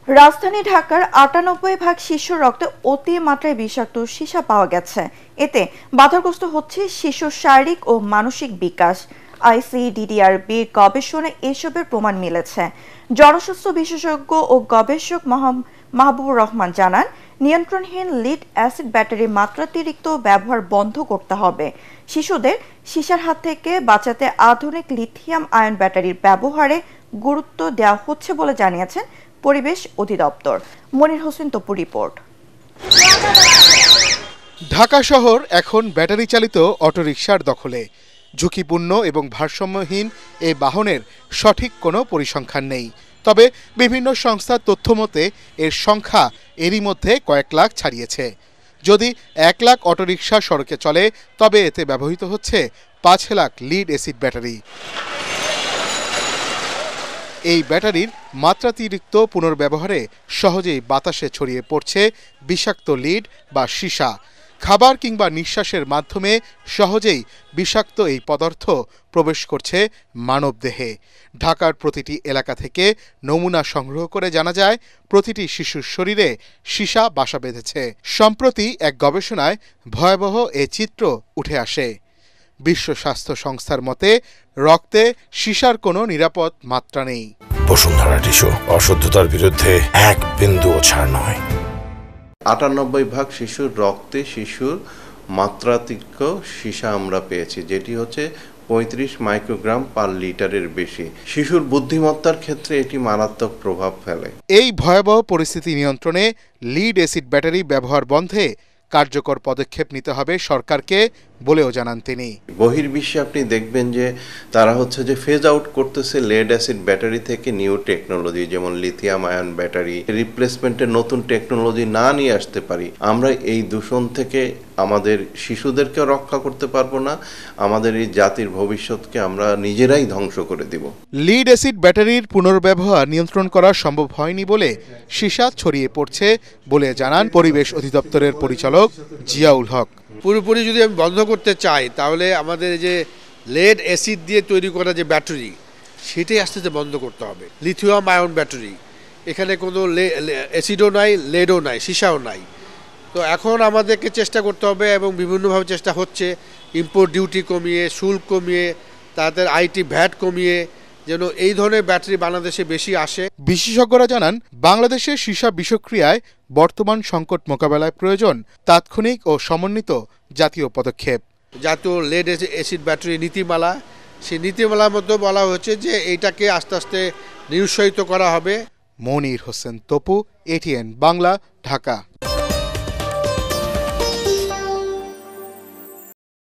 রাজধানী ঢাকার ৯৮% শিশুর রক্তে অতিমাত্রায় বিষাক্ত সীসা পাওয়া গেছে। এতে বাধাগ্রস্ত হচ্ছে শিশুর শারীরিক ও মানসিক বিকাশ। আইসিডিডিআরবি গবেষণায় এসবের প্রমাণ মিলেছে। জনস্বাস্থ্য বিশেষজ্ঞ ও গবেষক মাহবুবুর রহমান জানান, নিয়ন্ত্রণহীন লিড অ্যাসিড ব্যাটারির মাত্রাতিরিক্ত ব্যবহার বন্ধ করতে হবে। শিশুদের সীসার হাত থেকে বাঁচাতে আধুনিক লিথিয়াম আয়ন ব্যাটারির ব্যবহারে গুরুত্ব দেওয়া হচ্ছে বলে জানিয়েছেন পরিবেশ অধিদপ্তর। মনির হোসেন তপু রিপোর্ট। ঢাকা শহর এখন ব্যাটারি চালিত অটোরিকশার দখলে। ঝুঁকিপূর্ণ এবং ভারসাম্যহীন এই বাহনের সঠিক কোনো পরিসংখ্যান নেই। তবে বিভিন্ন সংস্থার তথ্যমতে এর সংখ্যা এরই মধ্যে কয়েক লাখ ছাড়িয়েছে। যদি ১ লাখ অটোরিকশা সড়কে চলে তবে এতে ব্যবহৃত হচ্ছে ৫ লাখ লিড অ্যাসিড ব্যাটারি। এই ব্যাটারির মাত্রাতিরিক্ত পুনর্ব্যবহারে সহজেই বাতাসে ছড়িয়ে পড়ছে বিষাক্ত লিড বা সীসা। খাবার কিংবা নিঃশ্বাসের মাধ্যমে সহজেই বিষাক্ত এই পদার্থ প্রবেশ করছে মানবদেহে। ঢাকার প্রতিটি এলাকা থেকে নমুনা সংগ্রহ করে জানা যায়, প্রতিটি শিশুর শরীরে সীসা বাসা বেঁধেছে। সম্প্রতি এক গবেষণায় ভয়াবহ এ চিত্র উঠে আসে। বিশ্ব স্বাস্থ্য সংস্থার মতে রক্তে সীসার কোনো নিরাপদ মাত্রা নেই। বসুন্ধরা টিস্যু, অশুদ্ধতার বিরুদ্ধে এক বিন্দুও ছাড় নয়। ৯৮% শিশুর রক্তে শিশুর মাত্রাতিরিক্ত সীসা আমরা পেয়েছি, যেটি হচ্ছে ৩৫ মাইক্রোগ্রাম পার লিটারের বেশি। শিশুর বুদ্ধিমত্তার ক্ষেত্রে এটি মারাত্মক প্রভাব ফেলে। এই ভয়াবহ পরিস্থিতি নিয়ন্ত্রণে লিড অ্যাসিড ব্যাটারি ব্যবহার বন্ধে কার্যকর পদক্ষেপ নিতে হবে সরকারকে বলেও জানান তিনি। বহির্বিশ্বে আপনি দেখবেন যে তারা হচ্ছে যে ফেজ আউট করতেছে লেড অ্যাসিড ব্যাটারি থেকে নিউ টেকনোলজি, যেমন লিথিয়াম আয়ন ব্যাটারি রিপ্লেসমেন্টের নতুন টেকনোলজি না নিয়ে আসতে পারি, আমরা এই দূষণ থেকে আমাদের শিশুদেরকেও রক্ষা করতে পারবো না, আমাদের এই জাতির ভবিষ্যৎকে আমরা নিজেরাই ধ্বংস করে দিব। লিড অ্যাসিড ব্যাটারির পুনর্ব্যবহার নিয়ন্ত্রণ করা সম্ভব হয়নি বলে সীসা ছড়িয়ে পড়ছে বলে জানান পরিবেশ অধিদপ্তরের পরিচালক জিয়াউল হক। পুরোপুরি যদি আমি বন্ধ করতে চাই তাহলে আমাদের যে লেড অ্যাসিড দিয়ে তৈরি করা যে ব্যাটারি, সেটাই আস্তে আস্তে বন্ধ করতে হবে। লিথিয়াম আয়ন ব্যাটারি, এখানে কোনো অ্যাসিডও নাই, লেডও নাই, সীসাও নাই। তো এখন আমাদেরকে চেষ্টা করতে হবে এবং বিভিন্নভাবে চেষ্টা হচ্ছে, ইম্পোর্ট ডিউটি কমিয়ে, শুল্ক কমিয়ে, তাদের আইটি ভ্যাট কমিয়ে যেন এই ধরনের ব্যাটারি বাংলাদেশে বেশি আসে। বিশেষজ্ঞরা জানান, বাংলাদেশের সীসা বিষক্রিয়ায় বর্তমান সংকট মোকাবেলায় প্রয়োজন তাৎক্ষণিক ও সমন্বিত জাতীয় পদক্ষেপ। জাতীয় লেড অ্যাসিড ব্যাটারি নীতিমালা, সেই নীতিমালার মধ্যে বলা হচ্ছে যে এইটাকে আস্তে আস্তে নিরুৎসাহিত করা হবে। মনির হোসেন তপু, এটিএন বাংলা, ঢাকা।